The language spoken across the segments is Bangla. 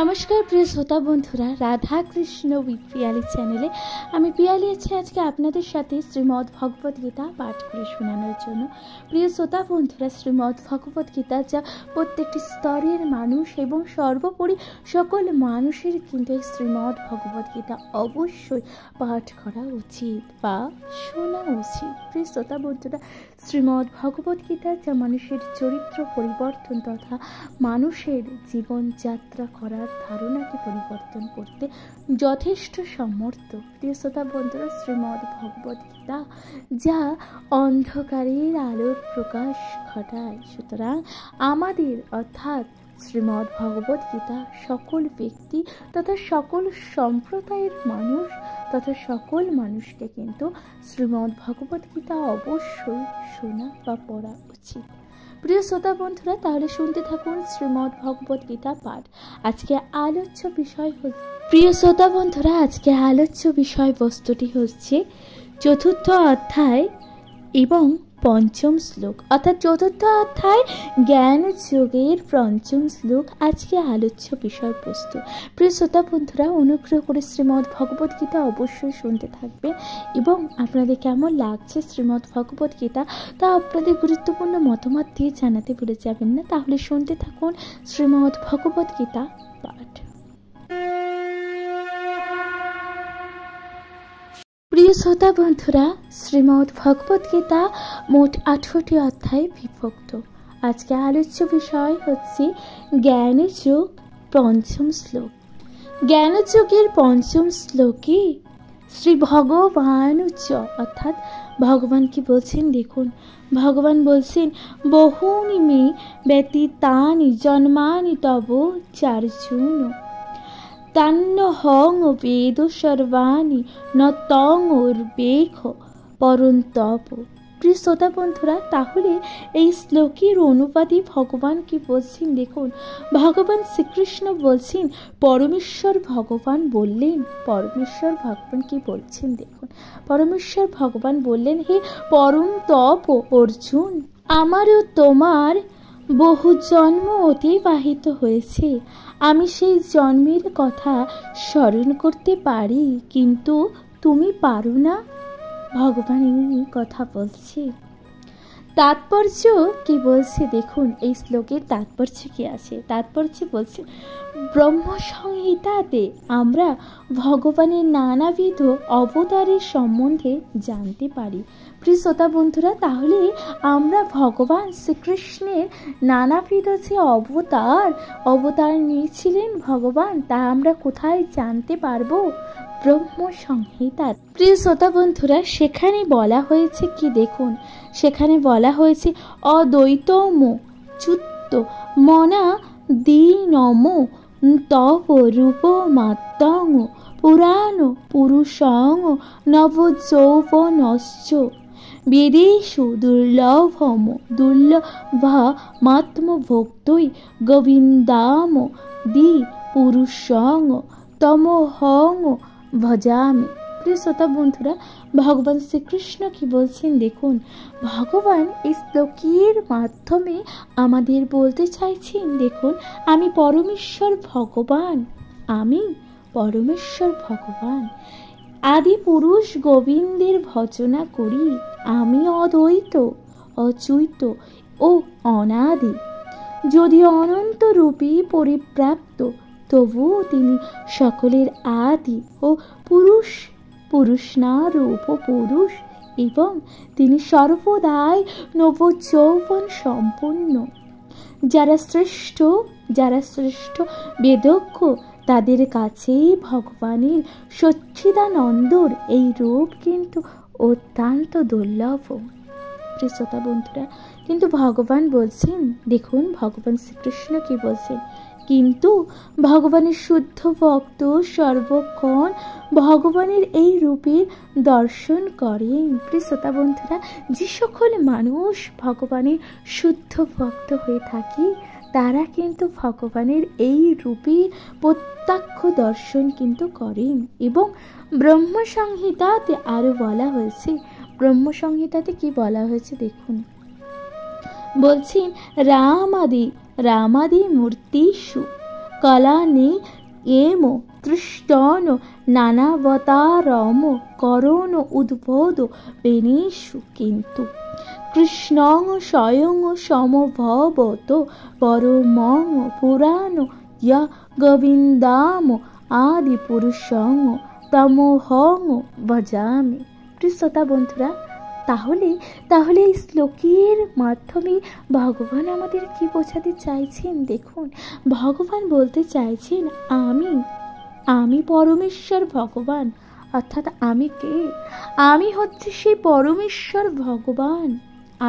नमस्कार प्रिय श्रोता बंधुरा राधा कृष्ण उइथ पियाली चैनेले आमी पियाली आछि आज के आपनादेर साथे श्रीमद् भगवत गीता पाठ करे शोनानोर जोन्नो। प्रिय श्रोता बंधुरा श्रीमद् भगवत गीता जा प्रत्येकटी स्तरेर मानुष एबं सर्वोपरि सकल मानुषेर किन्तु एई श्रीमद् भगवत गीता अवश्यई पाठ करा उचित बा शोना उचित। प्रिय श्रोता बंधुरा श्रीमद् भगवत गीता जा मानुषेर चरित्र परिवर्तन तथा मानुषेर जीवन यात्रा करार धारणा के परिवर्तन करते যথেষ্ট समर्थ। प्रिय श्रोता बंधुरा श्रीमद् भगवत गीता जा अंधकारेर आलोर प्रकाश घटाय। सुतरां आमादेर अर्थात श्रीमद् भगवत गीता सकल व्यक्ति तथा सकल सम्प्रदायेर मानुष तथा सकल मानुषके किन्तु श्रीमद् भगवत गीता अवश्यई शोना बा पढ़ा उचित। प्रिय श्रोता बंधुरा ताहले शुनते थाकुन श्रीमद् भगवत गीता पाठ। आज के आलोच्य विषय प्रिय श्रोता बंधुरा आज के आलोच्य विषय वस्तुटी होच्छे चतुर्थ अध्याय एवं पंचम श्लोक अर्थात चतुर्थ अध्याय ज्ञान योगेर पंचम श्लोक आज के आलोच्य विषय वस्तु। प्रिय श्रोता बंधुरा अनुग्रह करे श्रीमद् भगवत गीता अवश्य शुनते थाकबेन एवं आपनादेर केमन लागছে श्रीमद् भगवत गीता ता आपनादेर गुरुत्वपूर्ण मतामत दिए जानाते भुले जाबेन ना। ताहले शुनते थाकुन श्रीमद् भगवत गीता पाठ। प्रिय श्रोता बंधुरा श्रीमद् भगवत गीता मोट 18टी अध्याय विभक्त। आज के आलोच्य विषय होच्छे ज्ञान योग पंचम श्लोक। ज्ञान योगेर पंचम श्लोके श्री भगवान अर्थात भगवान की बोलছেন देखुन भगवान बोलছেন बहुनि मे व्यतीतानि जन्मानि तव चार्जुन तान्न हंग वेद सर्वाणि न तंग परन्तप। प्रिय श्रोता बंधुरा ताहले এই শ্লোকের অনুবাদী ভগবান কি বলছেন দেখুন ভগবান শ্রীকৃষ্ণ বলছেন পরমেশ্বর ভগবান বললেন পরমেশ্বর ভগবান কি বলছেন দেখুন পরমেশ্বর ভগবান বললেন হে পরম তপ অর্জুন আমারও তোমার বহু জন্ম অতিবাহিত হয়েছে আমি সেই জন্মের কথা স্মরণ করতে পারি কিন্তু তুমি পারো না। ভগবান এই কথা বলছে তাৎপর্য কি বলছে দেখুন এই শ্লোকের তাৎপর্য কি আছে তাৎপর্য বলছে ব্রহ্ম সংহিতাতে আমরা ভগবানের নানাবিধ অবতারের সম্বন্ধে জানতে পারি। প্রিয় শ্রোতা বন্ধুরা তাহলে আমরা ভগবান শ্রীকৃষ্ণের নানাবিধ যে অবতার নিয়েছিলেন ভগবান তা আমরা কোথায় জানতে পারবো ব্রহ্ম সংহিতা। প্রিয় শ্রোতা বন্ধুরা সেখানে বলা হয়েছে কি দেখুন সেখানে বলা হয়েছে অদ্বৈতম চুত্ত মনা দীনম তব রূপ মাত্তং পুরাণ পুরুষং নব যৌবনশ্চ বেদেষু দুর্লভম দুর্লভমাত্মভোক্তৈ গোবিন্দাম দি পুরুষং তমহং ভজামি। প্রিয় শ্রোতা বন্ধুরা ভগবান শ্রীকৃষ্ণ কি বলছেন দেখুন ভগবান এই শ্লোকের মাধ্যমে আমাদের বলতে চাইছেন দেখুন আমি পরমেশ্বর ভগবান আদি পুরুষ গোবিন্দের ভজনা করি আমি অদ্বৈত অচ্যুত ও অনাদি যদিও অনন্ত রূপে পরিপ্রাপ্ত তবুও তিনি সকলের আদি ও পুরুষ না রূপ পুরুষ এবং তিনি সর্বদাই নব যৌবন সম্পন্ন যারা শ্রেষ্ঠ বেদজ্ঞ তাদের কাছে ভগবানের সচ্চিদানন্দর এই রূপ কিন্তু অত্যন্ত দুর্লভ। প্রিয় শ্রোতা বন্ধুরা কিন্তু ভগবান বলছেন দেখুন ভগবান শ্রীকৃষ্ণ কি বলছেন কিন্তু ভগবানের শুদ্ধ ভক্ত সর্বক্ষণ ভগবানের এই রূপের দর্শন করেন। প্রিয় শ্রোতা বন্ধুরা যে সকল মানুষ ভগবানের শুদ্ধ ভক্ত হয়ে থাকে তারা কিন্তু ভগবানের এই রূপের প্রত্যক্ষ দর্শন কিন্তু করেন। এবং ব্রহ্ম সংহিতাতে আরো বলা হয়েছে ব্রহ্ম সংহিতাতে কি বলা হয়েছে দেখুন বলছেন রামাদি মূর্তিষু कलानि এম তৃষ্টন নানাবতারম করণ উদ্বোধ বেণীষু কিন্তু কৃষ্ণং স্বয়ং সমভবত পরমং পুরাণ ইয়া গোবিন্দাম আদি পুরুষং তমোহং ভজামি। প্রিয় শ্রোতা বন্ধুরা, তাহলে এই শ্লোকের মাধ্যমে ভগবান আমাদের কি বোঝাতে চাইছেন? দেখুন, ভগবান বলতে চাইছেন আমি পরমেশ্বর ভগবান। অর্থাৎ আমি কে? আমি হচ্ছে সেই পরমেশ্বর ভগবান,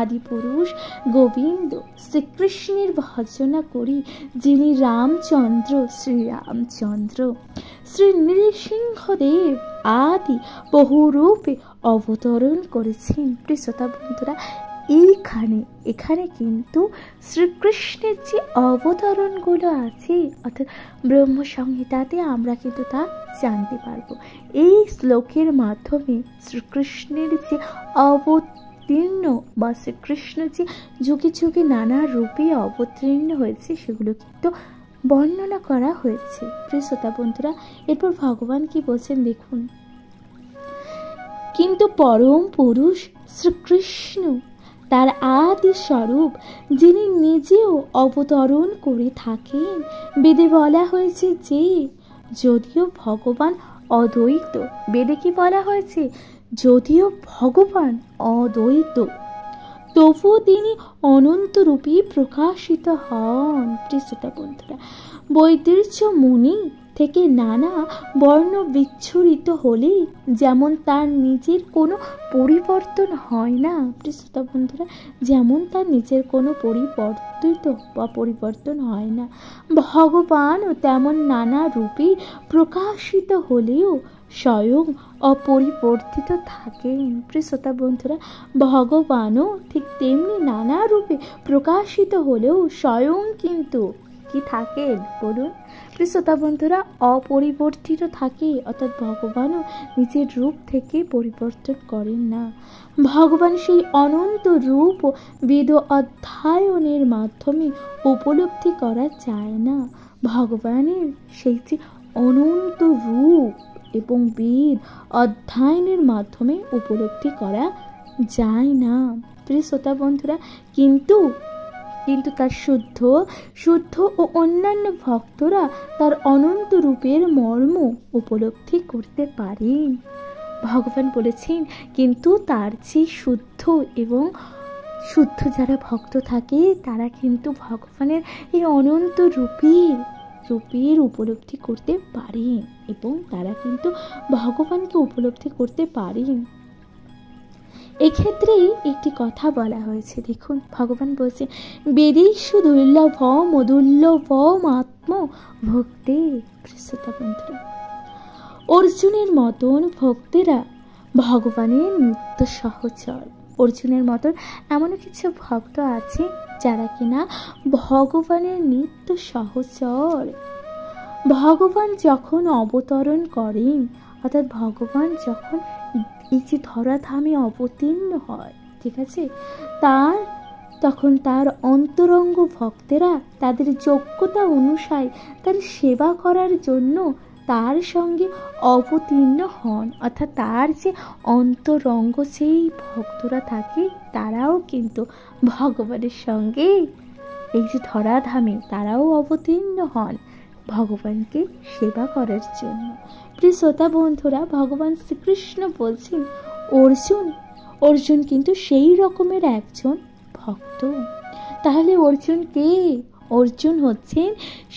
আদিপুরুষ গোবিন্দ শ্রীকৃষ্ণের ভজনা করি, যিনি শ্রীরামচন্দ্র শ্রী নৃসিংহদেব আদি বহুরূপে অবতরণ করেছেন। প্রিয় শ্রোতা বন্ধুরা, এখানে কিন্তু শ্রীকৃষ্ণের যে অবতরণগুলো আছে, অর্থাৎ ব্রহ্মসংহিতাতে আমরা কিন্তু তা জানতে পারবো। এই শ্লোকের মাধ্যমে শ্রীকৃষ্ণের যে অবতীর্ণ বা শ্রীকৃষ্ণ যে যুগে যুগে নানা রূপে অবতীর্ণ হয়েছে সেগুলো কিন্তু বর্ণনা করা হয়েছে। প্রিয় শ্রোতা বন্ধুরা, এরপর ভগবান কি বলছেন দেখুন, কিন্তু পরম পুরুষ শ্রীকৃষ্ণ তার আদি স্বরূপ, যিনি নিজেও অবতরণ করে থাকেন। বেদে বলা হয়েছে যে যদিও ভগবান অদ্বৈত, বেদে কি বলা হয়েছে? যদিও ভগবান অদ্বৈত, তবুও তিনি অনন্তরূপী প্রকাশিত হন। প্রিয় শ্রোতা বন্ধুরা, বৈদর্য মুনি থেকে নানা বর্ণ বিচ্ছুরিত হলে যেমন তার নিজের কোনো পরিবর্তন হয় না, প্রিয় শ্রোতা বন্ধুরা, যেমন তার নিজের কোনো পরিবর্তন হয় না, ভগবানও তেমন নানা রূপে প্রকাশিত হলেও স্বয়ং অপরিবর্তিত থাকেন। প্রিয় শ্রোতা বন্ধুরা, ভগবানও ঠিক তেমনি নানা রূপে প্রকাশিত হলেও স্বয়ং কিন্তু কি থাকেন বলুন? প্রিয় শ্রোতা বন্ধুরা, অপরিবর্তিত থাকে, অর্থাৎ ভগবানও নিজের রূপ থেকে পরিবর্তন করেন না। ভগবান সেই অনন্ত রূপ বেদ অধ্যয়নের মাধ্যমে উপলব্ধি করা যায় না। ভগবানের সেই যে অনন্ত রূপ এবং বেদ অধ্যয়নের মাধ্যমে উপলব্ধি করা যায় না। প্রিয় শ্রোতা বন্ধুরা, কিন্তু তার শুদ্ধ ও অন্যান্য ভক্তরা তার অনন্ত রূপের মর্ম উপলব্ধি করতে পারেন। ভগবান বলেছেন, কিন্তু তার যে শুদ্ধ যারা ভক্ত থাকে তারা কিন্তু ভগবানের এই অনন্ত রূপের উপলব্ধি করতে পারেন এবং তারা কিন্তু ভগবানকে উপলব্ধি করতে পারেন। এক্ষেত্রেই একটি কথা বলা হয়েছে, দেখুন ভগবান বলছেন, বেদেষু দুর্লভম আত্ম ভক্তি। শ্রোতা বন্ধুরা, অর্জুনের মতন ভক্তেরা ভগবানের নিত্য সহচর। অর্জুনের মতন এমন কিছু ভক্ত আছে যারা কিনা ভগবানের নিত্য সহচর। ভগবান যখন অবতরণ করেন, অর্থাৎ ভগবান যখন এই যে ধরাধামে অবতীর্ণ হয়, ঠিক আছে, তখন তার অন্তরঙ্গ ভক্তেরা তাদের যোগ্যতা অনুসারে তার সেবা করার জন্য তার সঙ্গে অবতীর্ণ হন। অর্থাৎ তার যে অন্তরঙ্গ সেই ভক্তরা থাকে তারাও কিন্তু ভগবানের সঙ্গে এই যে ধরাধামে তারাও অবতীর্ণ হন ভগবানকে সেবা করার জন্য। প্রিয় শ্রোতা বন্ধুরা, ভগবান শ্রীকৃষ্ণ বলছেন, অর্জুন কিন্তু সেই রকমের একজন ভক্ত। তাহলে অর্জুন কে? অর্জুন হচ্ছেন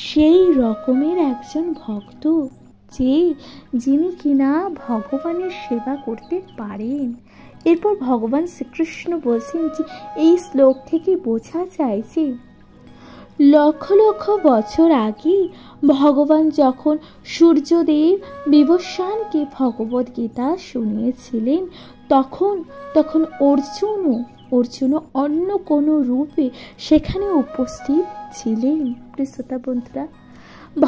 সেই রকমের একজন ভক্ত যিনি কিনা ভগবানের সেবা করতে পারেন। এরপর ভগবান শ্রীকৃষ্ণ বলছেন যে এই শ্লোক থেকে বোঝা যায় যে লক্ষ লক্ষ বছর আগে ভগবান যখন সূর্যদেব বিবস্বানকে ভগবদ গীতা শুনিয়েছিলেন, তখন অর্জুনও অন্য কোনো রূপে সেখানে উপস্থিত ছিলেন। প্রিয় শ্রোতা বন্ধুরা,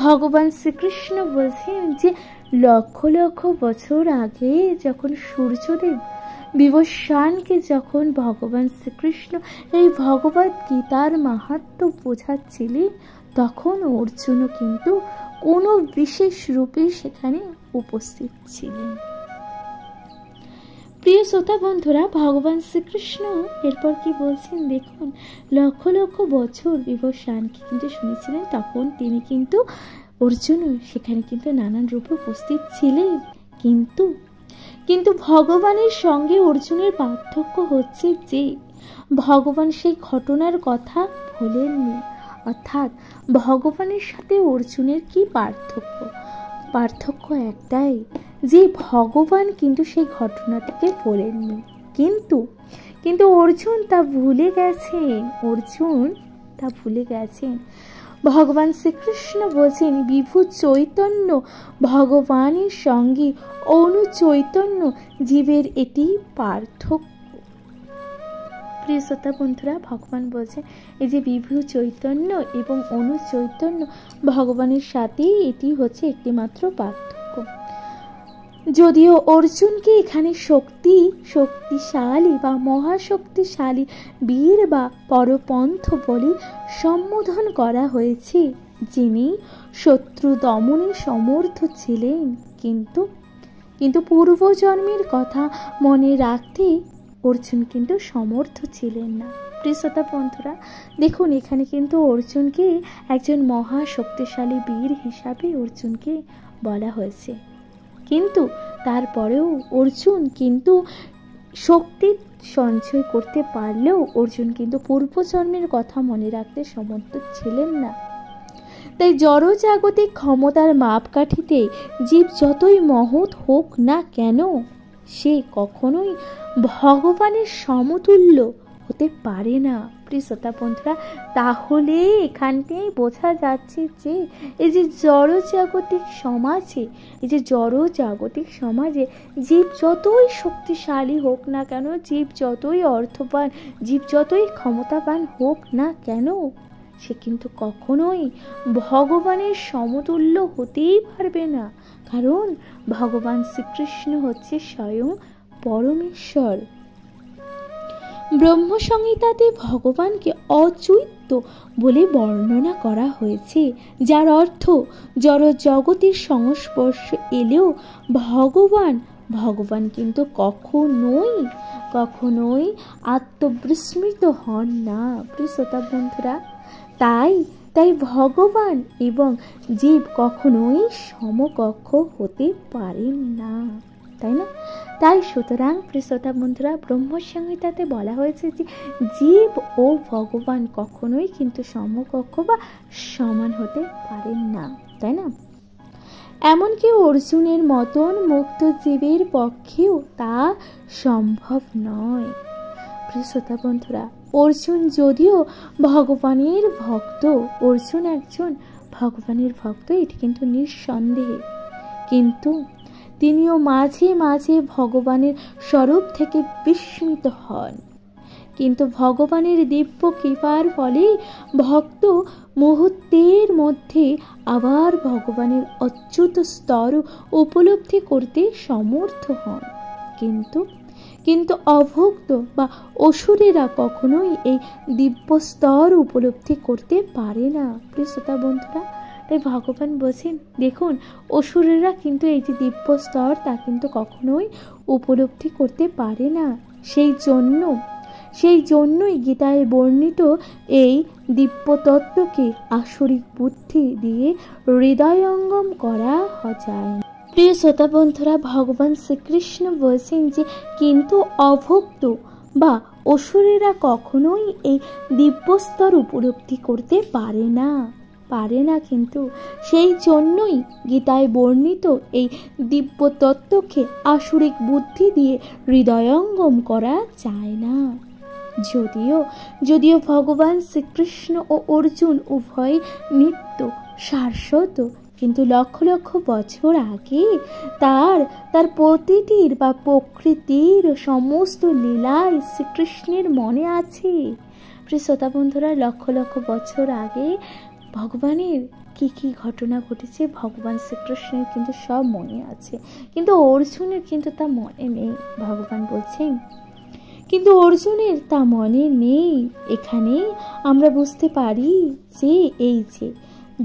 ভগবান শ্রীকৃষ্ণ বলছেন যে লক্ষ লক্ষ বছর আগে যখন সূর্যদেব বিবস্বানকে যখন ভগবান শ্রীকৃষ্ণ এই ভগবদ গীতার মাহাত্ম্য বোঝাচ্ছিলেন, তখন অর্জুনও কিন্তু কোনো বিশেষ রূপে সেখানে উপস্থিত ছিলেন। প্রিয় শ্রোতা বন্ধুরা, ভগবান শ্রীকৃষ্ণ এরপর কি বলছেন দেখুন, লক্ষ লক্ষ বছর বিভীষণকে কিন্তু শুনেছিলেন, তখন তিনি কিন্তু অর্জুন সেখানে কিন্তু নানান রূপে উপস্থিত ছিলেন, কিন্তু ভগবানের সঙ্গে অর্জুনের পার্থক্য হচ্ছে যে ভগবান সেই ঘটনার কথা ভোলেননি। অর্থাৎ ভগবানের সাথে অর্জুনের কি পার্থক্য একটাই, যে ভগবান কিন্তু সেই ঘটনাটিকে বলেননি, কিন্তু অর্জুন তা ভুলে গেছেন। ভগবান শ্রীকৃষ্ণ বলছেন, বিভু চৈতন্য ভগবানের সঙ্গে অনু চৈতন্য জীবের এটি পার্থক্য। প্রিয় শ্রোতা বন্ধুরা, ভগবান বলছেন এই যে বিভু চৈতন্য এবং অনু চৈতন্য ভগবানের সাথে এটি হচ্ছে একটিমাত্র পার্থক্য। যদিও অর্জুনকে এখানে শক্তিশালী বা মহাশক্তিশালী বীর বা পরপন্থ বলে সম্বোধন করা হয়েছে, যিনি শত্রু দমনে সমর্থ ছিলেন, কিন্তু পূর্বজন্মের কথা মনে রাখতে অর্জুন কিন্তু সমর্থ ছিলেন না। প্রিয় শ্রোতা বন্ধুরা, দেখুন এখানে কিন্তু অর্জুনকে একজন মহাশক্তিশালী বীর হিসাবে অর্জুনকে বলা হয়েছে, কিন্তু তারপরেও অর্জুন কিন্তু শক্তি সঞ্চয় করতে পারলেও অর্জুন কিন্তু পূর্বজন্মের কথা মনে রাখতে সমর্থ ছিলেন না। তাই জড়জাগতিক ক্ষমতার মাপকাঠিতে জীব যতই মহৎ হোক না কেন, সে কখনোই ভগবানের সমতুল্য হতে পারে না। প্রিয় শ্রোতা বন্ধুরা, তাহলে এখানটাই বোঝা যাচ্ছে যে এই যে জড়জাগতিক সমাজে জীব যতই শক্তিশালী হোক না কেন, জীব যতই অর্থবান, জীব যতই ক্ষমতাবান হোক না কেন, সে কিন্তু কখনোই ভগবানের সমতুল্য হতেই পারবে না, কারণ ভগবান শ্রীকৃষ্ণ হচ্ছে স্বয়ং পরমেশ্বর। ব্রহ্মসংহিতাতে ভগবানকে অচ্যুত বলে বর্ণনা করা হয়েছে, যার অর্থ জড় জগতের সংস্পর্শ এলেও ভগবান কিন্তু কখনোই আত্মবিস্মৃত হন না। প্রিয় শ্রোতা বন্ধুরা, তাই ভগবান এবং জীব কখনোই সমকক্ষ হতে পারেন না, তাই না? তাই সুতরাং প্রিয় শ্রোতা বন্ধুরা, ব্রহ্মসংহিতাতে বলা হয়েছে যে জীব ও ভগবান কখনোই কিন্তু সমকক্ষ বা সমান হতে পারেন না, তাই না? এমনকি অর্জুনের মতন মুক্ত জীবের পক্ষেও তা সম্ভব নয়। প্রিয় শ্রোতা বন্ধুরা, অর্জুন যদিও ভগবানের ভক্ত, অর্জুন একজন ভগবানের ভক্ত, এটি কিন্তু নিঃসন্দেহে, কিন্তু তিনিও মাঝে মাঝে ভগবানের স্বরূপ থেকে বিস্মিত হন। কিন্তু ভগবানের দিব্য কৃপার ফলে ভক্ত মুহূর্তের মধ্যে আবার ভগবানের অচ্যুত স্তর উপলব্ধি করতে সমর্থ হন, কিন্তু অভক্ত বা অসুরেরা কখনোই এই দিব্য স্তর উপলব্ধি করতে পারে না। প্রিয় শ্রোতা বন্ধুরা, তাই ভগবান বলছেন দেখুন, অসুরেরা কিন্তু এই যে দিব্য স্তর তা কিন্তু কখনোই উপলব্ধি করতে পারে না। সেই জন্যই গীতায় বর্ণিত এই দিব্য তত্ত্বকে আসরিক বুদ্ধি দিয়ে হৃদয়ঙ্গম করা যায়। প্রিয় শ্রোতা বন্ধুরা, ভগবান শ্রীকৃষ্ণ বলছেন যে কিন্তু অভক্ত বা অসুরেরা কখনোই এই দিব্যস্তর উপলব্ধি করতে পারে না, কিন্তু সেই জন্যই গীতায় বর্ণিত এই দিব্য তত্ত্বকে আসরিক বুদ্ধি দিয়ে হৃদয়ঙ্গম করা যায় না। যদিও ভগবান শ্রীকৃষ্ণ ও অর্জুন উভয় নিত্য শাশ্বত, কিন্তু লক্ষ লক্ষ বছর আগে তার প্রকৃতির বা প্রকৃতির সমস্ত লীলায় শ্রীকৃষ্ণের মনে আছে। প্রিয় শ্রোতা বন্ধুরা, লক্ষ লক্ষ বছর আগে ভগবানের কি কি ঘটনা ঘটেছে ভগবান শ্রীকৃষ্ণের কিন্তু সব মনে আছে, কিন্তু অর্জুনের কিন্তু তা মনে নেই। ভগবান বলছেন কিন্তু অর্জুনের তা মনে নেই। এখানে আমরা বুঝতে পারি যে এই যে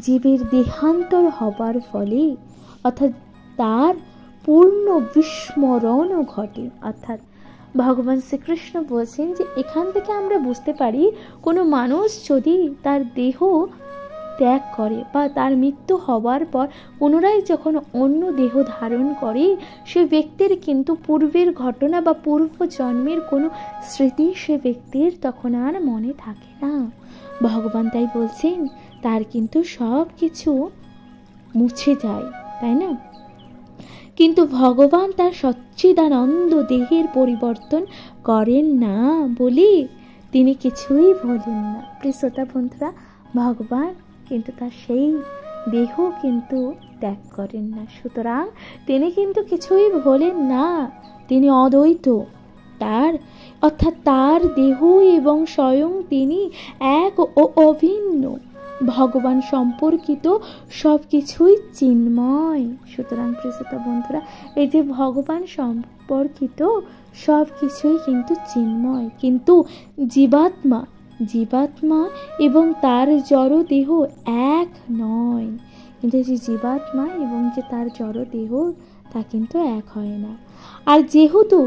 জীবের দেহান্তর হবার ফলে অর্থাৎ তার পূর্ণ বিস্মরণও ঘটে। অর্থাৎ ভগবান শ্রীকৃষ্ণ বলছেন যে এখান থেকে আমরা বুঝতে পারি কোনো মানুষ যদি তার দেহ ত্যাগ করে বা তার মৃত্যু হবার পর পুনরায় যখন অন্য দেহ ধারণ করে, সে ব্যক্তির কিন্তু পূর্বের ঘটনা বা পূর্ব জন্মের কোনো স্মৃতি সে ব্যক্তির তখন আর মনে থাকে না। ভগবান তাই বলছেন তার কিন্তু সব কিছু মুছে যায়, তাই না? কিন্তু ভগবান তার সচ্চিদানন্দ দেহের পরিবর্তন করেন না বলে তিনি কিছুই বলেন না। প্রিয় শ্রোতা বন্ধুরা, ভগবান কিন্তু তার সেই দেহ কিন্তু ত্যাগ করেন না, সুতরাং তিনি কিন্তু কিছুই বলেন না। তিনি অদ্বৈত, তার অর্থাৎ তার দেহ এবং স্বয়ং তিনি এক ও অভিন্ন। ভগবান সম্পর্কিত সব কিছুই চিন্ময়। সুতরাং প্রিয় শ্রোতা বন্ধুরা, এই যে ভগবান সম্পর্কিত সব কিছুই কিন্তু চিন্ময়, কিন্তু জীবাত্মা এবং তার জড় দেহ এক নয়। কিন্তু যে জীবাত্মা এবং যে তার জড় দেহ তা কিন্তু এক হয় না। আর যেহেতু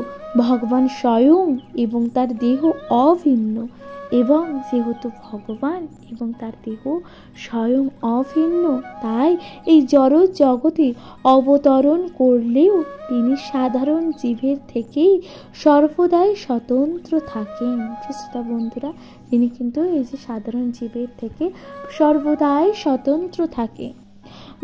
ভগবান স্বয়ং এবং তার দেহ অভিন্ন, এবং যেহেতু ভগবান এবং তার দেহ স্বয়ং অভিন্ন, তাই এই জড় জগতে অবতরণ করলেও তিনি সাধারণ জীবের থেকেই সর্বদাই স্বতন্ত্র থাকেন। শ্রোতা বন্ধুরা, তিনি কিন্তু এই যে সাধারণ জীবের থেকে সর্বদাই স্বতন্ত্র থাকে।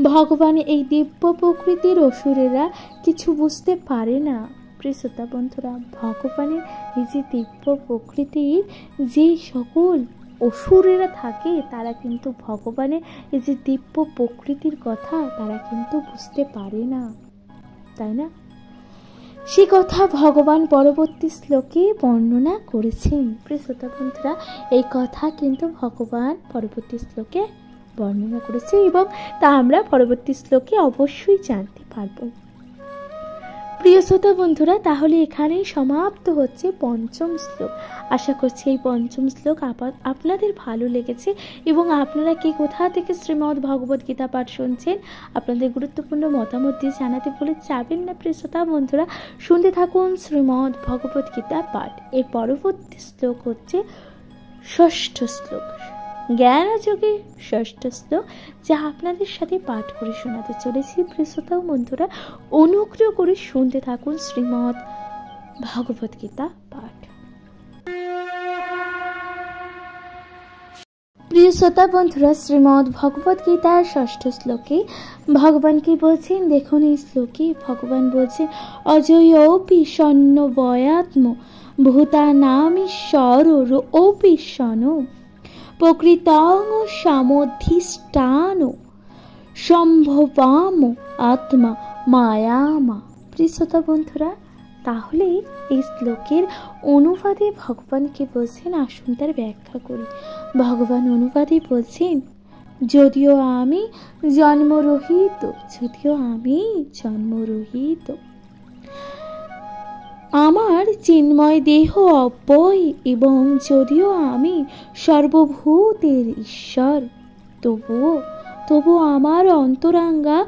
ভগবান এই দিব্য প্রকৃতির অসুরেরা কিছু বুঝতে পারে না। প্রিয় শ্রোতা বন্ধুরা, ভগবানের এই যে দিব্য প্রকৃতির যে সকল অসুরেরা থাকে, তারা কিন্তু ভগবানের এই যে দিব্য প্রকৃতির কথা তারা কিন্তু বুঝতে পারে না, তাই না? সে কথা ভগবান পরবর্তী শ্লোকে বর্ণনা করেছেন। প্রিয় শ্রোতা বন্ধুরা, এই কথা কিন্তু ভগবান পরবর্তী শ্লোকে বর্ণনা করেছে এবং তা আমরা পরবর্তী শ্লোকে অবশ্যই জানতে পারবো। প্রিয় শ্রোতা বন্ধুরা, তাহলে এখানেই সমাপ্ত হচ্ছে পঞ্চম শ্লোক। আশা করছি এই পঞ্চম শ্লোক আপনাদের ভালো লেগেছে এবং আপনারা কে কোথা থেকে শ্রীমদ্ ভগবত গীতা পাঠ শুনছেন আপনাদের গুরুত্বপূর্ণ মতামত দিয়ে জানাতে ভুলে যাবেন না। প্রিয় শ্রোতা বন্ধুরা, শুনতে থাকুন শ্রীমদ্ ভগবত গীতা পাঠ। এর পরবর্তী শ্লোক হচ্ছে ষষ্ঠ শ্লোক, জ্ঞানযোগে ষষ্ঠ শ্লোক, যা আপনাদের সাথে পাঠ করে শোনাতে চলেছি। প্রিয় শ্রোতা বন্ধুরা, অনুগ্রহ করে শুনতে থাকুন শ্রীমদ্ ভগবত গীতা পাঠ। প্রিয় শ্রোতা বন্ধুরা, শ্রীমদ্ ভগবত গীতার ষষ্ঠ শ্লোকে ভগবান কি বলছেন দেখুন। এই শ্লোকে ভগবান বলছেন, অজয়োপি সন্নবয়াত্ম ভূতানামীশ্বরোপি সন প্রকৃতং সামধিষ্ঠান সম্ভবাম আত্মা মায়ামা। প্রিয় শ্রোতা বন্ধুরা, তাহলে এই শ্লোকের অনুবাদে ভগবান কি বলছেন আসুন তার ব্যাখ্যা করি। ভগবান অনুবাদে বলছেন, যদিও আমি জন্মরহিত, আমার চিন্ময় দেহ অব্যয় এবং যদিও আমি সর্বভূতের ঈশ্বর, তবু আমার অন্তরাঙ্গা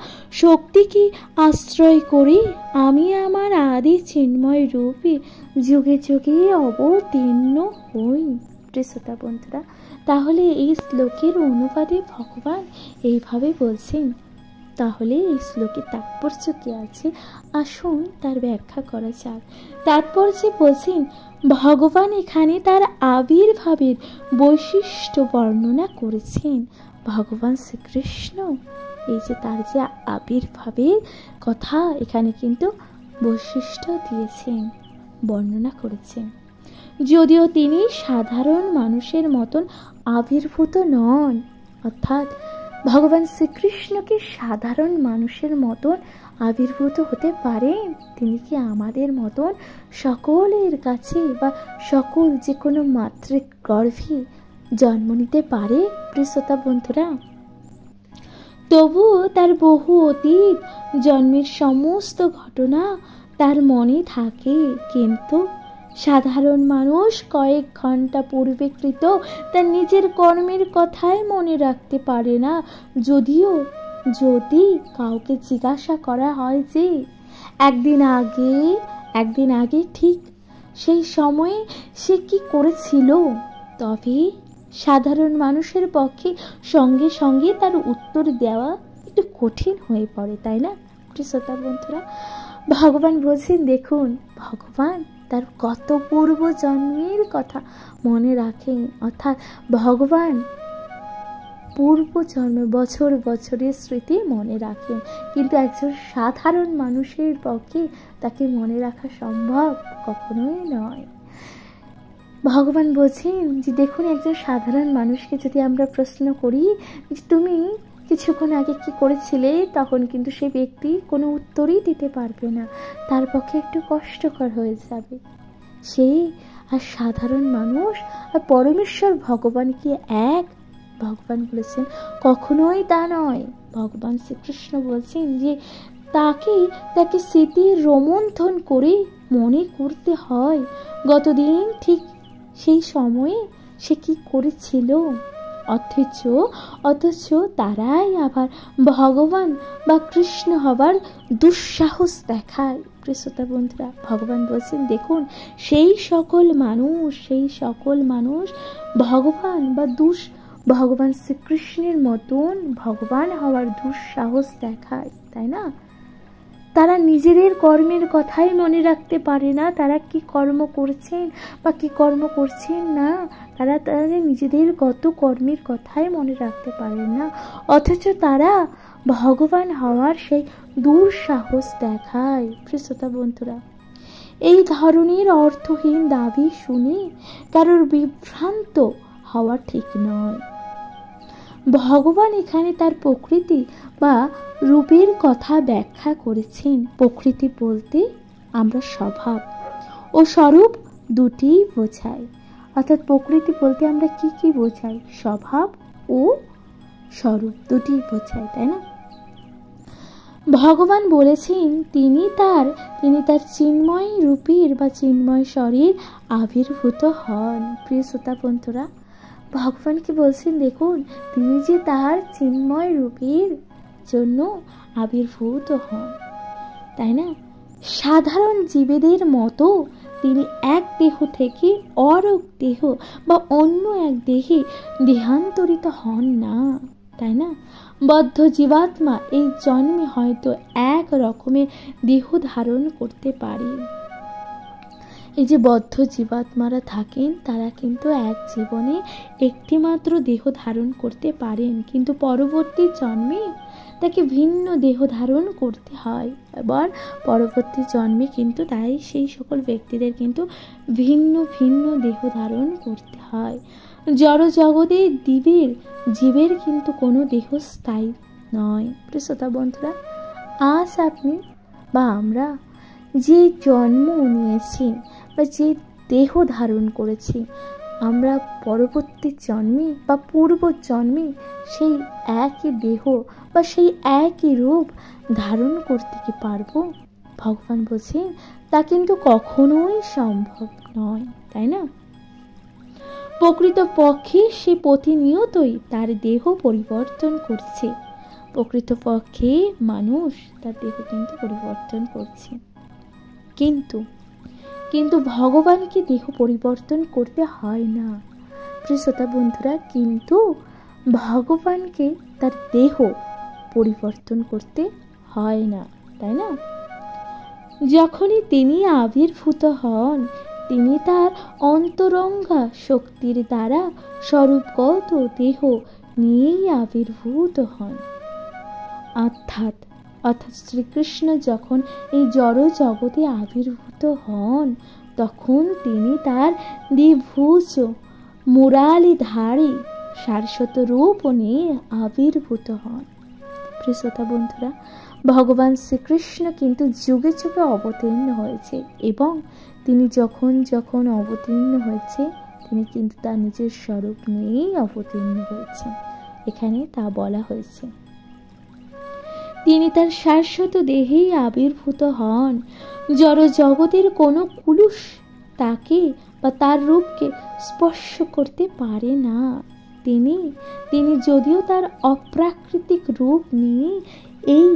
শক্তিকে আশ্রয় করে আমি আমার আদি চিন্ময় রূপে যুগে যুগে অবতীর্ণ হই। প্রিয় শ্রোতা বন্ধুরা, তাহলে এই শ্লোকের অনুবাদে ভগবান এইভাবে বলছেন। তাহলে এই শ্লোকের তাৎপর্য কি আছে আসুন তার ব্যাখ্যা করা যাক। তাৎপর্যে বলছেন, ভগবান এখানে তার আবির্ভাবের বৈশিষ্ট্য বর্ণনা করেছেন। ভগবান শ্রীকৃষ্ণ এই যে তার যে আবির্ভাবের কথা এখানে কিন্তু বৈশিষ্ট্য দিয়েছেন, বর্ণনা করেছেন। যদিও তিনি সাধারণ মানুষের মতন আবির্ভূত নন, অর্থাৎ ভগবান শ্রীকৃষ্ণকে সাধারণ মানুষের মতন আবির্ভূত হতে পারেন, তিনি কি আমাদের মতন সকলের কাছে বা সকল যে কোনো মাতৃক গর্ভে জন্ম নিতে পারে? প্রিয় শ্রোতা বন্ধুরা, তবুও তার বহু অতীত জন্মের সমস্ত ঘটনা তার মনে থাকে, কিন্তু সাধারণ মানুষ কয়েক ঘন্টা পূর্বেকৃত তার নিজের কর্মের কথাই মনে রাখতে পারে না, যদিও যদি কাউকে জিজ্ঞাসা করা হয় যে একদিন আগে ঠিক সেই সময়ে সে কি করেছিল, তবে সাধারণ মানুষের পক্ষে সঙ্গে সঙ্গে তার উত্তর দেওয়া একটু কঠিন হয়ে পড়ে, তাই না শ্রোতা বন্ধুরা? ভগবান বলছেন, দেখুন, ভগবান তার কত পূর্ব জন্মের কথা মনে রাখেন, অর্থাৎ ভগবান পূর্ব জন্মে বছরের স্মৃতি মনে রাখেন, কিন্তু একজন সাধারণ মানুষের পক্ষে তাকে মনে রাখা সম্ভব কখনোই নয়। ভগবান বলছেন যে দেখুন, একজন সাধারণ মানুষকে যদি আমরা প্রশ্ন করি যে তুমি কিছুক্ষণ আগে কি করেছিলে, তখন কিন্তু সে ব্যক্তি কোনো উত্তরই দিতে পারবে না, তার পক্ষে একটু কষ্টকর হয়ে যাবে। সেই আর সাধারণ মানুষ আর পরমেশ্বর ভগবান কি এক? ভগবান বলেছেন কখনোই তা নয়। ভগবান শ্রীকৃষ্ণ বলছেন যে তাকে স্মৃতির রোমন্থন করে মনে করতে হয় গতদিন ঠিক সেই সময়ে সে কি করেছিল, অথচ তারাই আবার ভগবান বা কৃষ্ণ হবার দুঃসাহস দেখায়। শ্রোতা বন্ধুরা, ভগবান বলছেন দেখুন, সেই সকল মানুষ ভগবান বা ভগবান শ্রীকৃষ্ণের মতন ভগবান হওয়ার দুঃসাহস দেখায়, তাই না? তারা নিজেদের কর্মের কথাই মনে রাখতে পারে না, তারা কি কর্ম করছেন বা কি কর্ম করছেন না, তাদের নিজেদের গত কর্মের কথাই মনে রাখতে পারে না, অথচ তারা ভগবান হওয়ার সেই দুঃসাহস দেখায়। শ্রোতা বন্ধুরা, এই ধরনের অর্থহীন দাবি শুনে কারোর বিভ্রান্ত হওয়া ঠিক নয়। ভগবান এখানে তার প্রকৃতি বা রূপের কথা ব্যাখ্যা করেছেন। প্রকৃতি বলতে আমরা স্বভাব ও স্বরূপ দুটিই বোঝাই, অর্থাৎ প্রকৃতি বলতে আমরা কি বোঝাই? স্বভাব ও স্বরূপ দুটিই বোঝাই, তাই না? ভগবান বলেছেন তিনি তার চিন্ময় রূপের বা চিন্ময় শরীর আবির্ভূত হন। প্রিয় শ্রোতা বন্ধুরা, ভগবান কি বলছেন দেখুন, তিনি যে তার চিন্ময় রূপের জন্য আবির্ভূত হন, তাই না? সাধারণ জীবেদের মতো তিনি এক দেহ থেকে অরক দেহ বা অন্য এক দেহে দেহান্তরিত হন না, তাই না? বদ্ধ জীবাত্মা এই জন্মে হয়তো এক রকমের দেহ ধারণ করতে পারে। এই যে বদ্ধ জীবাত্মারা থাকেন, তারা কিন্তু এক জীবনে একটি মাত্র দেহ ধারণ করতে পারেন, কিন্তু পরবর্তী জন্মে তাকে ভিন্ন দেহ ধারণ করতে হয়। এবার পরবর্তী জন্মে কিন্তু তাই সেই সকল ব্যক্তিদের কিন্তু ভিন্ন ভিন্ন দেহ ধারণ করতে হয়। জড় জগতে জীবের কিন্তু কোনো দেহ স্থায়ী নয়। শ্রোতা বন্ধুরা, আজ আপনি বা আমরা যে জন্ম নিয়েছি বা যে দেহ ধারণ করেছি, আমরা পরবর্তী জন্মে বা পূর্ব জন্মে সেই একই দেহ বা সেই একই রূপ ধারণ করতে কি পারবো? ভগবান বলছেন তা কিন্তু কখনোই সম্ভব নয়, তাই না? প্রকৃতপক্ষে সে প্রতিনিয়তই তার দেহ পরিবর্তন করছে। প্রকৃতপক্ষে মানুষ তার দেহ কিন্তু পরিবর্তন করছে, কিন্তু ভগবানকে দেহ পরিবর্তন করতে হয় না। শ্রোতা বন্ধুরা, কিন্তু ভগবানকে তার দেহ পরিবর্তন করতে হয় না, তাই না? যখনই তিনি আবির্ভূত হন, তিনি তার অন্তরঙ্গা শক্তির দ্বারা স্বরূপগত দেহ নিয়েই আবির্ভূত হন। অর্থাৎ শ্রীকৃষ্ণ যখন এই জড় জগতে আবির্ভূত হন, তখন তিনি তার দ্বিভুজ মুরালিধারী শাশ্বত রূপ নিয়ে আবির্ভূত হন। প্রিয় শ্রোতা বন্ধুরা, ভগবান শ্রীকৃষ্ণ কিন্তু যুগে যুগে অবতীর্ণ হয়েছে, এবং তিনি যখন অবতীর্ণ হয়েছে, তিনি কিন্তু তার নিজের স্বরূপ নিয়েই অবতীর্ণ হয়েছেন। এখানে তা বলা হয়েছে, তিনি তার শাশ্বত দেহেই আবির্ভূত হন। জড় জগতের কোনো কুলুষ তাকে বা তার রূপকে স্পর্শ করতে পারে না। তিনি যদিও তার অপ্রাকৃতিক রূপ নিয়ে এই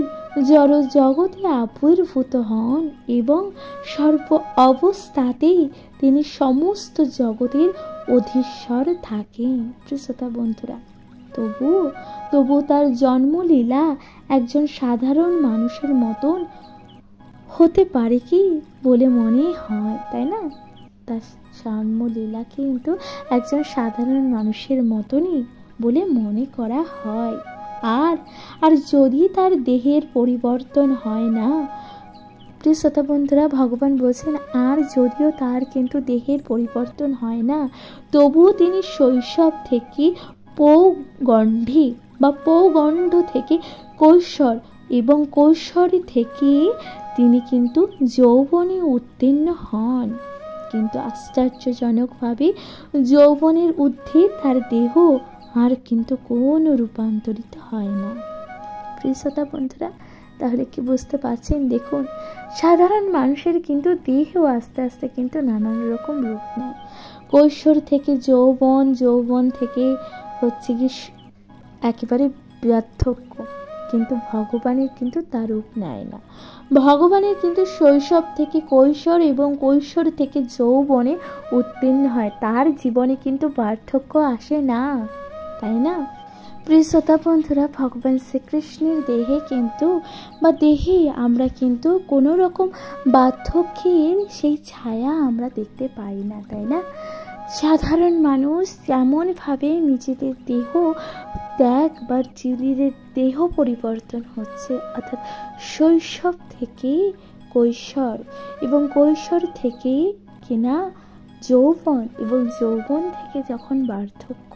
জড় জগতে আবির্ভূত হন এবং সর্ব অবস্থাতেই তিনি সমস্ত জগতের অধীশ্বর থাকেন। শ্রোতা বন্ধুরা, তবু তার জন্মলীলা একজন সাধারণ মানুষের মতন হতে পারে কি বলে মনে হয়, তাই না? তার জন্মলীলা কিন্তু একজন সাধারণ মানুষের মতনই বলে মনে করা হয়। আর যদি তার দেহের পরিবর্তন হয় না, প্রিয় শ্রোতা বন্ধুরা, ভগবান বলছেন আর যদিও তার কিন্তু দেহের পরিবর্তন হয় না, তবুও তিনি শৈশব থেকে পৌগণ্ডী বা পৌগণ্ড থেকে কৈশোর এবং কৈশোরী থেকে তিনি কিন্তু যৌবনে উত্তীর্ণ হন। কিন্তু আশ্চর্যজনকভাবে যৌবনের ঊর্ধ্বে তার দেহ আর কিন্তু কোনো রূপান্তরিত হয় না। প্রিয় শ্রোতা বন্ধুরা, তাহলে কি বুঝতে পারছেন? দেখুন, সাধারণ মানুষের কিন্তু দেহ আস্তে আস্তে কিন্তু নানান রকম রূপ নেয়। কৈশোর থেকে যৌবন থেকে হচ্ছে কি একেবারে বার্ধক্য, কিন্তু ভগবানের কিন্তু তার রূপ নেয় না। ভগবানের কিন্তু শৈশব থেকে কৈশোর এবং কৈশোর থেকে যৌবনে উত্তীর্ণ হয়, তার জীবনে কিন্তু বার্ধক্য আসে না, তাই না? প্রিয় শ্রোতা বন্ধুরা, ভগবান শ্রীকৃষ্ণের দেহে আমরা কিন্তু কোনো রকম বার্ধক্যের সেই ছায়া আমরা দেখতে পাই না, তাই না? সাধারণ মানুষ যেমনভাবে নিজেদের দেহ ত্যাগ বা নিজেদের দেহ পরিবর্তন হচ্ছে, অর্থাৎ শৈশব থেকে কৈশোর এবং কৈশোর থেকে কিনা যৌবন এবং যৌবন থেকে যখন বার্ধক্য,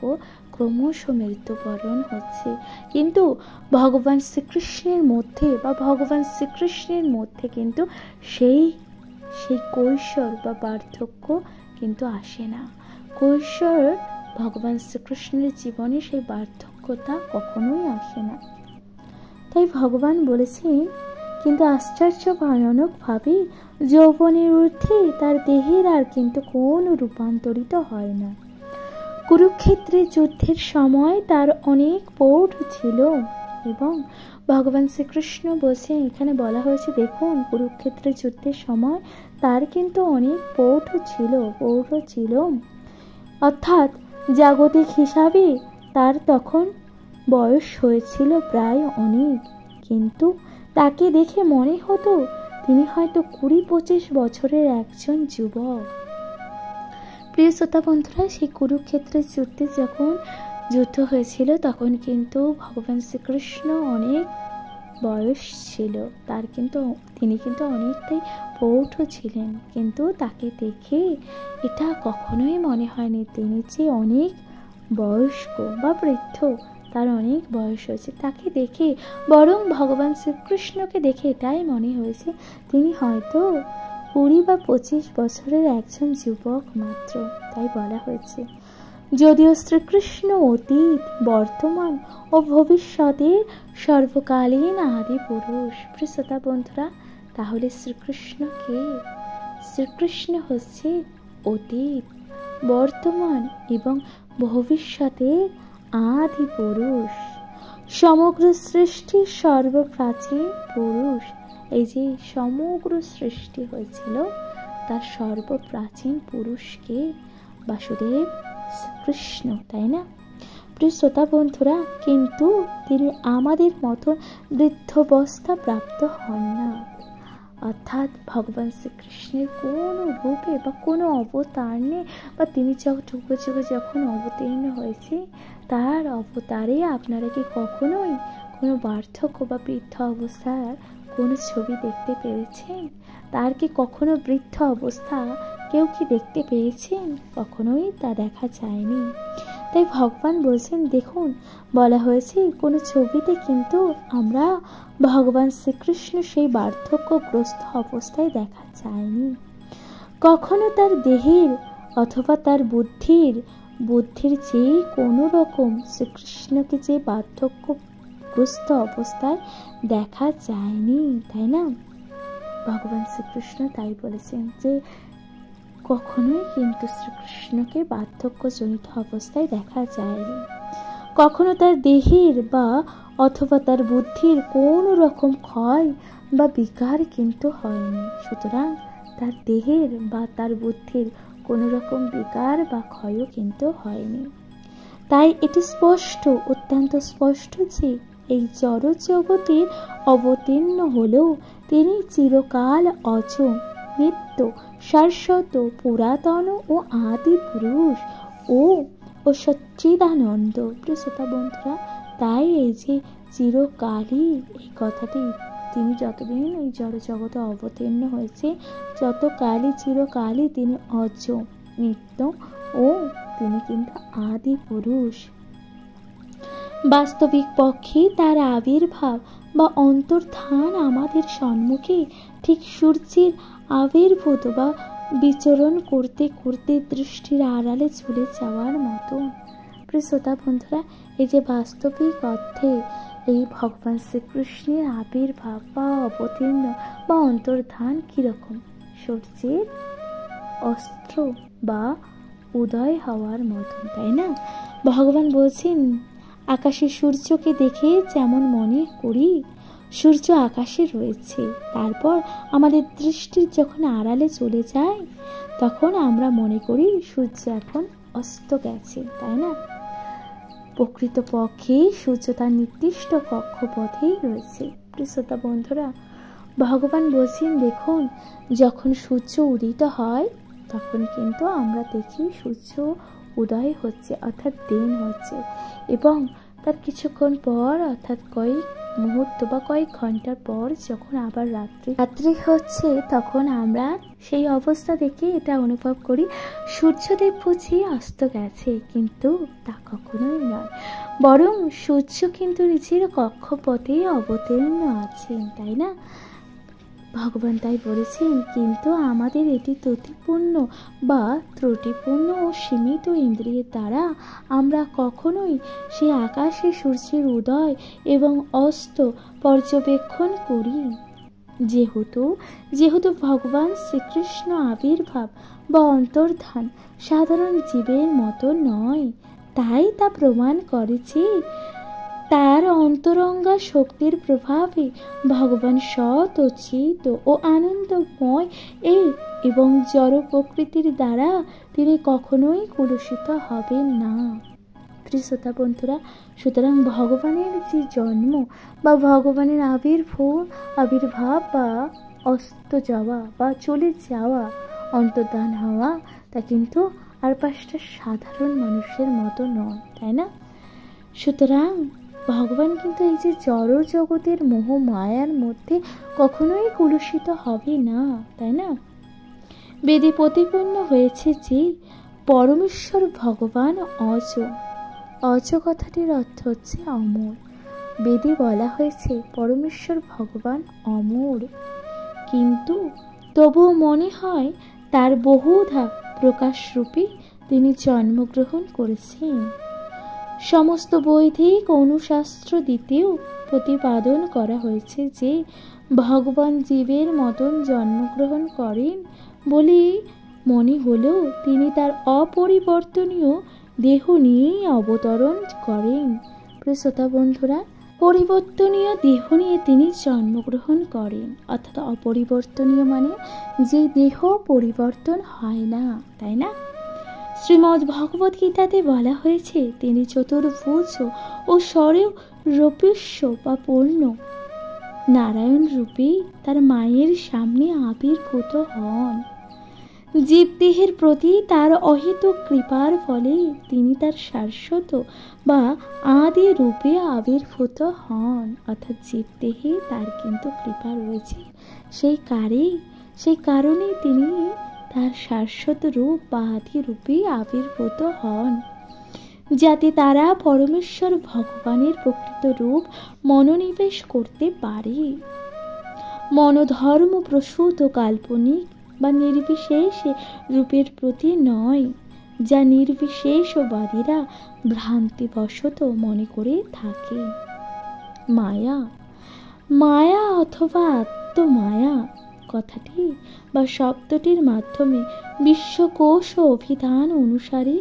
ক্রমশ মৃত্যুবরণ হচ্ছে, কিন্তু ভগবান শ্রীকৃষ্ণের মধ্যে কিন্তু সেই কৈশোর বা বার্ধক্য কিন্তু আসে না। কৈশোর ভগবান শ্রীকৃষ্ণের জীবনে সেই বার্ধক্যতা কখনোই আসে না। তাই ভগবান বলেছেন, কিন্তু আশ্চর্য ভয়ানকভাবে যৌবনের ঊর্ধ্বে তার দেহের আর কিন্তু কোনো রূপান্তরিত হয় না। কুরুক্ষেত্রের যুদ্ধের সময় তার অনেক পৌঢ় ছিল এবং ভগবান শ্রীকৃষ্ণ বলছেন, এখানে বলা হয়েছে, দেখুন, কুরুক্ষেত্রের যুদ্ধের সময় তার কিন্তু অনেক পৌঢ় ছিল, অর্থাৎ জাগতিক হিসাবে তার তখন বয়স হয়েছিল প্রায় অনেক, কিন্তু তাকে দেখে মনে হতো তিনি হয়তো 20-25 বছরের একজন যুবক। প্রিয় শ্রোতা বন্ধুরা, সেই কুরুক্ষেত্রের যুদ্ধে যখন যুদ্ধ হয়েছিল তখন কিন্তু ভগবান শ্রীকৃষ্ণ অনেক বয়স ছিল, তিনি কিন্তু অনেকটাই পৌঢ় ছিলেন, কিন্তু তাকে দেখে এটা কখনোই মনে হয়নি তিনি যে অনেক বয়স্ক বা বৃদ্ধ, তার অনেক বয়স হয়েছে। তাকে দেখে বরং ভগবান শ্রীকৃষ্ণকে দেখে এটাই মনে হয়েছে তিনি হয়তো 20 বা 25 বছরের একজন যুবক মাত্র। তাই বলা হয়েছে, যদিও শ্রীকৃষ্ণ অতীত, বর্তমান ও ভবিষ্যতের সর্বকালীন আদি পুরুষ। শ্রোতা বন্ধুরা, তাহলে শ্রীকৃষ্ণ কে? শ্রীকৃষ্ণ হচ্ছে অতীত, বর্তমান এবং ভবিষ্যতের আদি পুরুষ, সমগ্র সৃষ্টির সর্বপ্রাচীন পুরুষ। এই যে সমগ্র সৃষ্টি হয়েছিল তার সর্বপ্রাচীন পুরুষকে বাসুদেব শ্রীকৃষ্ণ, তাই না? প্রিয় শ্রোতা বন্ধুরা, কিন্তু তিনি আমাদের মতো বৃদ্ধাবস্থা প্রাপ্ত হন না, অর্থাৎ ভগবান শ্রীকৃষ্ণের কোনো রূপে বা কোনো অবতার নেই, বা তিনি যুগে যুগে যখন অবতীর্ণ হয়েছে তার অবতারে আপনারা কি কখনোই কোনো বার্ধক্য বা বৃদ্ধ অবস্থার কোনো ছবি দেখতে পেয়েছেন? তার কি কখনো বৃদ্ধ অবস্থা কেউ কি দেখতে পেয়েছেন? কখনোই তা দেখা যায়নি। তাই ভগবান বলছেন, দেখুন, বলা হয়েছে কোনো ছবিতে কিন্তু আমরা ভগবান শ্রীকৃষ্ণ সেই বার্ধক্যগ্রস্ত অবস্থায় দেখা যায়নি। কখনো তার দেহের অথবা তার বুদ্ধির চেয়ে কোনো রকম শ্রীকৃষ্ণকে যে বার্ধক্যগ্রস্ত অবস্থায় দেখা যায়নি, তাই না? ভগবান শ্রীকৃষ্ণ তাই বলেছেন যে কখনোই কিন্তু শ্রীকৃষ্ণকে বার্ধক্যজনিত অবস্থায় দেখা যায়নি। কখনো তার দেহের বা অথবা তার বুদ্ধির কোনো রকম ক্ষয় বা বিকার কিন্তু হয়নি। সুতরাং তার দেহের বা তার বুদ্ধির কোনো রকম বিকার বা ক্ষয়ও কিন্তু হয়নি। তাই এটি স্পষ্ট, অত্যন্ত স্পষ্ট যে এই জড় জগতের অবতীর্ণ হলেও তিনি চিরকাল অজ, নিত্য, শাশ্বত, পুরাতন ও আদি পুরুষ ও সচ্চিদানন্দ। প্রিয় শ্রোতা বন্ধুরা, তাই এই যে চিরকালই, এই কথাটি তিনি যতদিন এই জড় জগতে অবতীর্ণ হয়েছে, যতকালই, চিরকালই তিনি অজ, নিত্য ও তিনি কিন্তু আদি পুরুষ। বাস্তবিক পক্ষে তার আবির্ভাব বা অন্তর্ধান আমাদের সম্মুখে ঠিক সূর্যের আবির্ভূত বা বিচরণ করতে করতে দৃষ্টির আড়ালে চলে যাওয়ার মতো। প্রিয় শ্রোতা বন্ধুরা, এই যে বাস্তবিক অর্থে এই ভগবান শ্রীকৃষ্ণের আবির্ভাব বা অবতীর্ণ বা অন্তর্ধান কিরকম? সূর্যের অস্ত্র বা উদয় হওয়ার মতন, তাই না? ভগবান বলছেন, আকাশে সূর্যকে দেখে যেমন মনে করি সূর্য আকাশে রয়েছে, তারপর আমাদের দৃষ্টি যখন আড়ালে চলে যায় তখন আমরা মনে করি সূর্য এখন অস্ত গেছে, তাই না? প্রকৃতপক্ষে সূর্য তার নির্দিষ্ট কক্ষপথেই রয়েছে। প্রিয় বন্ধুরা, ভগবান বলছেন, দেখুন, যখন সূর্য উদিত হয় তখন কিন্তু আমরা দেখি সূর্য উদয় হচ্ছে, অর্থাৎ দিন হচ্ছে, এবং তার কিছুক্ষণ পর, অর্থাৎ কয়েক মুহূর্ত বা কয়েক ঘন্টার পর যখন আবার রাত্রি হচ্ছে, তখন আমরা সেই অবস্থা দেখে এটা অনুভব করি সূর্যদেব বুঝি অস্ত গেছে, কিন্তু তা কখনোই নয়, বরং সূর্য কিন্তু নিজের কক্ষপথে অবতীর্ণ আছেন, তাই না? ভগবান তাই বলেছেন, কিন্তু আমাদের এটি ত্রুটিপূর্ণ ও সীমিত ইন্দ্রিয়ের দ্বারা আমরা কখনোই সেই আকাশে সূর্যের উদয় এবং অস্ত পর্যবেক্ষণ করি। যেহেতু ভগবান শ্রীকৃষ্ণ আবির্ভাব বা অন্তর্ধান সাধারণ জীবের মতো নয়, তাই তা প্রমাণ করেছে তার অন্তরঙ্গা শক্তির প্রভাবে ভগবান সৎ ও চিত ও আনন্দময় এবং জড় প্রকৃতির দ্বারা তিনি কখনোই কলুষিত হবেন না। প্রিয় বন্ধুরা, সুতরাং ভগবানের যে জন্ম বা ভগবানের আবির্ভাব বা অস্ত যাওয়া বা চলে যাওয়া, অন্তর্ধান হওয়া, তা কিন্তু আর পাঁচটা সাধারণ মানুষের মতো নয়, তাই না? সুতরাং ভগবান কিন্তু এই যে জড় জগতের মোহ মায়ার মধ্যে কখনোই কলুষিত হবে না, তাই না? বেদে প্রতিপন্ন হয়েছে যে পরমেশ্বর ভগবান অজ কথাটির অর্থ হচ্ছে অমর। বেদে বলা হয়েছে পরমেশ্বর ভগবান অমর, কিন্তু তবুও মনে হয় তার বহুধা প্রকাশরূপে তিনি জন্মগ্রহণ করেছেন। সমস্ত বৈদিক অনুশাস্ত্র দিতেও প্রতিপাদন করা হয়েছে যে ভগবান জীবের মতন জন্মগ্রহণ করেন বলে মনে হলেও তিনি তার অপরিবর্তনীয় দেহ নিয়েই অবতরণ করেন। প্রিয় বন্ধুরা, পরিবর্তনীয় দেহ নিয়ে তিনি জন্মগ্রহণ করেন, অর্থাৎ অপরিবর্তনীয় মানে যে দেহ পরিবর্তন হয় না, তাই না? শ্রীমদ্ ভগবত গীতাতে বলা হয়েছে তিনি চতুর্ভুজ ও রূপস্য বা পূর্ণ নারায়ণ রূপে তার মায়ের সামনে আবির্ভূত হন। জীবদেহের প্রতি তার অহেতুক কৃপার ফলে তিনি তার শাশ্বত বা আদি রূপে আবির্ভূত হন, অর্থাৎ জীবদেহে তার কিন্তু কৃপা রয়েছে, সেই কারণে তিনি তার শাশ্বত রূপ বা আদি রূপে আবির্ভূত হন, যাতে তারা পরমেশ্বর ভগবানের প্রকৃত রূপ মনোনিবেশ করতে পারে। মনোধর্ম প্রসূত কাল্পনিক বা নির্বিশেষ রূপের প্রতি নয়, যা নির্বিশেষবাদীরা ভ্রান্তিবশত মনে করে থাকে। মায়া অথবা আত্মমায়া কথাটি বা শব্দটির মাধ্যমে বিশ্বকোষ ও অভিধান অনুসারে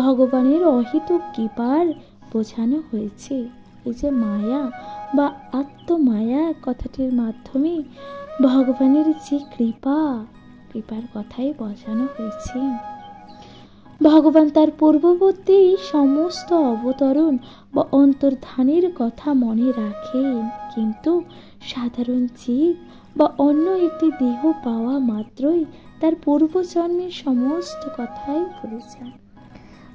ভগবানের অহেতুক কৃপার বোঝানো হয়েছে। এই যে মায়া বা আত্মমায়া কথাটির মাধ্যমে ভগবানের যে কৃপার কথাই বোঝানো হয়েছে। ভগবান তার পূর্ববর্তী সমস্ত অবতরণ বা অন্তর্ধানের কথা মনে রাখেন, কিন্তু সাধারণ জীব বা অন্য একটি দেহ পাওয়া মাত্রই তার পূর্বজন্মের সমস্ত কথাই ভুলে যান।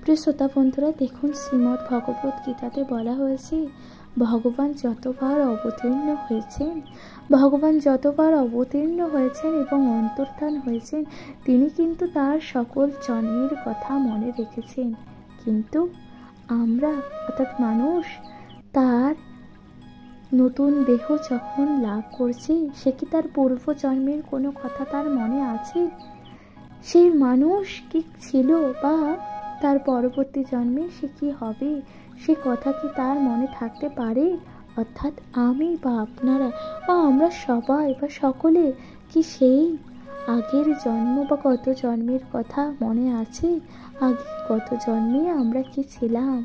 প্রিয় শ্রোতা বন্ধুরা, দেখুন শ্রীমদ্ ভগবত গীতাতে বলা হয়েছে ভগবান যতবার অবতীর্ণ হয়েছেন এবং অন্তর্ধান হয়েছেন, তিনি কিন্তু তার সকল জন্মের কথা মনে রেখেছেন। কিন্তু আমরা অর্থাৎ মানুষ তার নতুন দেহ যখন লাভ করছে, সে কি তার পূর্বজন্মের কোনো কথা তার মনে আছে? সেই মানুষ কি ছিল বা তার পরবর্তী জন্মে সে কি হবে, সে কথা কি তার মনে থাকতে পারে? অর্থাৎ আমি বা আপনারা বা আমরা সবাই বা সকলে কি সেই আগের জন্ম বা গত জন্মের কথা মনে আছে? আগে গত জন্মে আমরা কি ছিলাম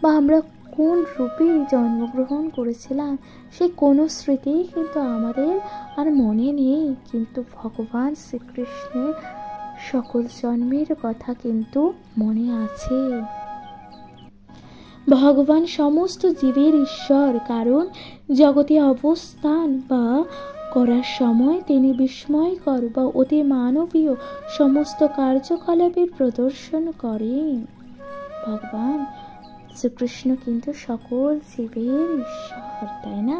বা আমরা কোন রূপে জন্মগ্রহণ করেছিলাম, সে কোনো স্মৃতি কিন্তু আমাদের আর মনে নেই। কিন্তু ভগবান শ্রীকৃষ্ণের সকল জন্মের কথা কিন্তু মনে আছে। ভগবান সমস্ত জীবের ঈশ্বর, কারণ জগতে অবস্থান বা করার সময় তিনি বিস্ময়কর বা অতি মানবীয় সমস্ত কার্যকলাপের প্রদর্শন করেন। ভগবান শ্রীকৃষ্ণ কিন্তু সকল জীবের ঈশ্বর, তাই না?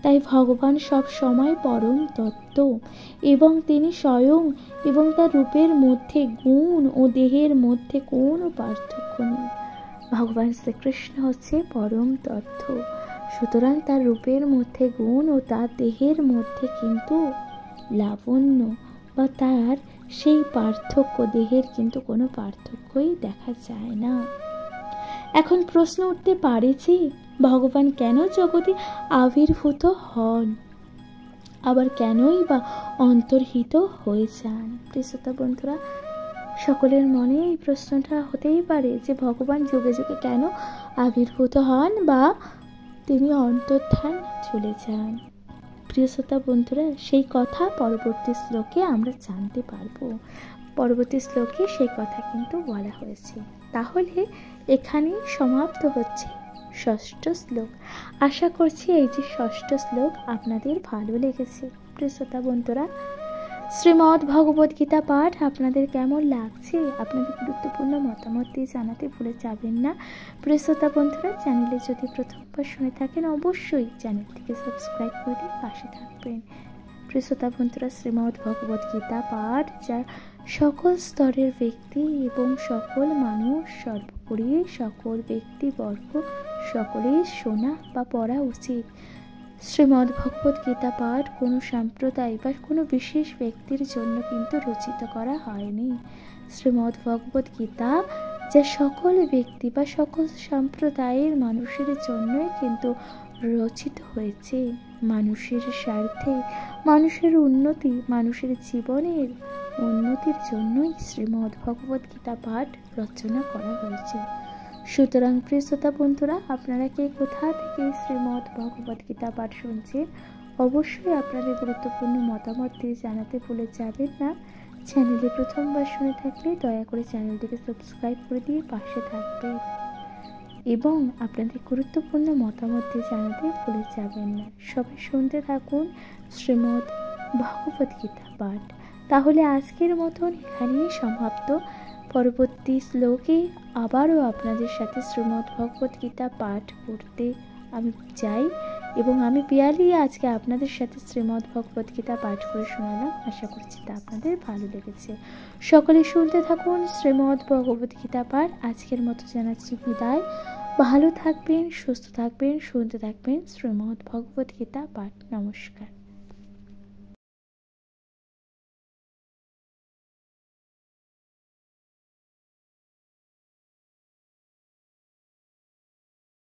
তাই ভগবান সব সময় পরম তত্ত্ব এবং তিনি স্বয়ং এবং তার রূপের মধ্যে গুণ ও দেহের মধ্যে কোনো পার্থক্য নেই। ভগবান শ্রীকৃষ্ণ হচ্ছে পরম তত্ত্ব, সুতরাং তার রূপের মধ্যে গুণ ও তার দেহের মধ্যে কিন্তু লাবণ্য বা তার সেই পার্থক্য, দেহের কিন্তু কোনো পার্থক্যই দেখা যায় না। এখন প্রশ্ন উঠতে পারে যে ভগবান কেন জগতে আবির্ভূত হন, আবার কেনই বা অন্তর্হিত হয়ে যান? প্রিয় শ্রোতা বন্ধুরা, সকলের মনে এই প্রশ্নটা হতেই পারে যে ভগবান যুগে যুগে কেন আবির্ভূত হন বা তিনি অন্তর্ধান চলে যান। প্রিয় শ্রোতা বন্ধুরা, সেই কথা পরবর্তী শ্লোকে আমরা জানতে পারবো। পরবর্তী শ্লোকে সেই কথা কিন্তু বলা হয়েছে। তাহলে এখানেই সমাপ্ত হচ্ছে ষষ্ঠ শ্লোক। আশা করছি এই যে ষষ্ঠ শ্লোক আপনাদের ভালো লেগেছে। প্রিয় শ্রোতা বন্ধুরা, শ্রীমদ্ ভগবত গীতা পাঠ আপনাদের কেমন লাগছে আপনাদের গুরুত্বপূর্ণ মতামত দিয়ে জানাতে ভুলে যাবেন না। প্রিয় শ্রোতা বন্ধুরা, চ্যানেলে যদি প্রথমবার শুনে থাকেন অবশ্যই চ্যানেলটিকে সাবস্ক্রাইব করে দিয়ে পাশে থাকবেন। প্রিয় শ্রোতা বন্ধুরা, শ্রীমদ্ ভগবত গীতা পাঠ যা সকল স্তরের ব্যক্তি এবং সকল মানুষ, সর্বোপরি সকল ব্যক্তিবর্গ সকলেই শোনা বা পড়া উচিত। শ্রীমদ্ ভগবত গীতা পাঠ কোনো সম্প্রদায় বা কোনো বিশেষ ব্যক্তির জন্য কিন্তু রচিত করা হয়নি। শ্রীমদ্ ভগবত গীতা যা সকল ব্যক্তি বা সকল সম্প্রদায়ের মানুষের জন্যই কিন্তু রচিত হয়েছে। মানুষের স্বার্থে, মানুষের উন্নতি, মানুষের জীবনের উন্নতির জন্যই শ্রীমদ্ ভগবত গীতা পাঠ রচনা করা হয়েছে। সুতরাং প্রিয় শ্রোতা বন্ধুরা, আপনারা কে কোথা থেকে শ্রীমদ্ ভগবত গীতা পাঠ শুনছেন অবশ্যই আপনাদের গুরুত্বপূর্ণ মতামত দিয়ে জানাতে ভুলে যাবেন না। চ্যানেলে প্রথমবার শুনে থাকলে দয়া করে চ্যানেলটিকে সাবস্ক্রাইব করে দিয়ে পাশে থাকবেন এবং আপনাদের গুরুত্বপূর্ণ মতামত দিয়ে জানাতে ভুলে যাবেন না। সবাই শুনতে থাকুন শ্রীমদ্ ভগবত গীতা পাঠ। তাহলে আজকের মতন এখানেই সমাপ্ত। পরবর্তী শ্লোকে আবারও আপনাদের সাথে শ্রীমদ্ ভগবত গীতা পাঠ করতে আমি চাই এবং আমি পিয়ালি আজকে আপনাদের সাথে শ্রীমদ্ ভগবত গীতা পাঠ করে শোনালাম। আশা করছি তা আপনাদের ভালো লেগেছে। সকলে শুনতে থাকুন শ্রীমদ্ ভগবত গীতা পাঠ। আজকের মতো জানাচ্ছি বিদায়। ভালো থাকবেন, সুস্থ থাকবেন, শুনতে থাকবেন শ্রীমদ্ ভগবত গীতা পাঠ। নমস্কার।